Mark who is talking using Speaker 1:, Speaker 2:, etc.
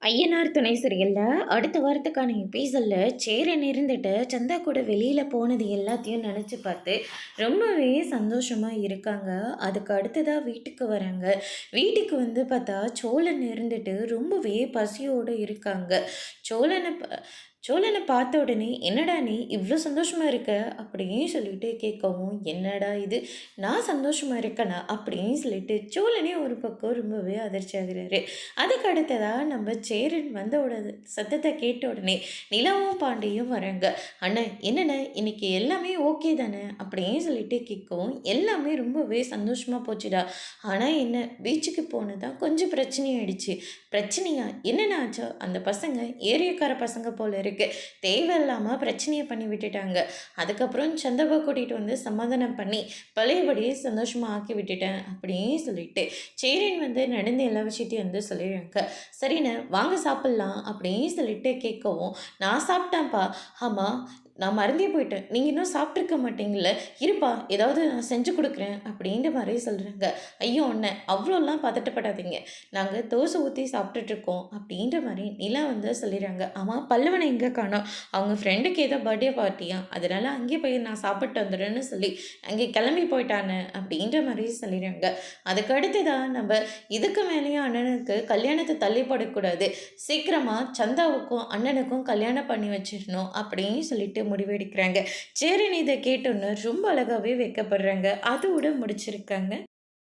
Speaker 1: ஐயனார் துணை சீரியல்ல அடுத்த வாரத்துக்கான எபிசோடில் சேரன் இருந்துட்டு சந்தா கூட வெளியில் போனது எல்லாத்தையும் நினச்சி பார்த்து ரொம்பவே சந்தோஷமாக இருக்காங்க. அதுக்கு அடுத்ததாக வீட்டுக்கு வராங்க. வீட்டுக்கு வந்து பார்த்தா சோழன் இருந்துட்டு ரொம்பவே பசியோடு இருக்காங்க. சோழனை சோழனை பார்த்த உடனே என்னடா நீ இவ்வளோ சந்தோஷமாக இருக்க அப்படின்னு சொல்லிட்டு கேட்கவும், என்னடா இது நான் சந்தோஷமாக இருக்கேனா அப்படின்னு சொல்லிட்டு சோழனே ஒரு பக்கம் ரொம்பவே அதிர்ச்சி ஆகுறாரு. அதுக்கு அடுத்ததாக நம்ம சேரன் வந்த உடனே சத்தத்தை கேட்ட உடனே நிலாவும் பாண்டியும் வராங்க. அண்ணன் என்னண்ணே இன்னைக்கு எல்லாமே ஓகே தானே அப்படின்னு சொல்லிட்டு கேட்கவும், எல்லாமே ரொம்பவே சந்தோஷமாக போச்சுடா. ஆனால் என்ன பீச்சுக்கு போனதான் கொஞ்சம் பிரச்சனையாயிடுச்சு. பிரச்சனையா என்னென்ன ஆச்சோ அந்த பசங்க ஏரியக்கார பசங்க போல இருக்கு, தேவையில்லாமல் பிரச்சனையை பண்ணி விட்டுட்டாங்க. அதுக்கப்புறம் சந்தபா கூட்டிகிட்டு வந்து சமாதானம் பண்ணி பழையபடியே சந்தோஷமாக ஆக்கி விட்டுட்டேன் அப்படின்னு சொல்லிட்டு சேரன் வந்து நடந்த எல்லா விஷயத்தையும் வந்து சொல்லிடுறாங்க. சரிண்ணே வாங்க சாப்பிட்லாம் அப்படின்னு சொல்லிட்டு கேட்கவும், நான் சாப்பிட்டேன்ப்பா. ஆமாம் நான் மறந்தே போயிட்டேன், நீங்கள் இன்னும் சாப்பிட்ருக்க மாட்டீங்கள, இருப்பா ஏதாவது நான் செஞ்சு கொடுக்குறேன் அப்படின்ற மாதிரி சொல்கிறாங்க. ஐயோ அண்ணன் அவ்வளோலாம் பதட்டப்படாதீங்க, நாங்கள் தோசை ஊற்றி சாப்பிட்டுட்ருக்கோம் அப்படின்ற மாதிரி நிலா வந்து சொல்லிடுறாங்க. ஆமாம் பல்லவனை எங்கே காணோம், அவங்க ஃப்ரெண்டுக்கு ஏதோ பர்த்டே பார்ட்டியா, அதனால் அங்கே போய் நான் சாப்பிட்டு வந்துடுறேன்னு சொல்லி அங்கே கிளம்பி போயிட்டானே அப்படின்ற மாதிரி சொல்லிடுறாங்க. அதுக்கு அடுத்ததான் நம்ம இதுக்கு மேலேயும் அண்ணனுக்கு கல்யாணத்தை தள்ளி போடக்கூடாது, சீக்கிரமாக சந்தாவுக்கும் அண்ணனுக்கும் கல்யாணம் பண்ணி வச்சிடணும் அப்படின்னு சொல்லிட்டு முடிவெடுக்கிறாங்க. சேரன் இதை கேட்டோன்னு ரொம்ப அழகாகவே வைக்கப்படுறாங்க. அதோட முடிச்சிருக்காங்க.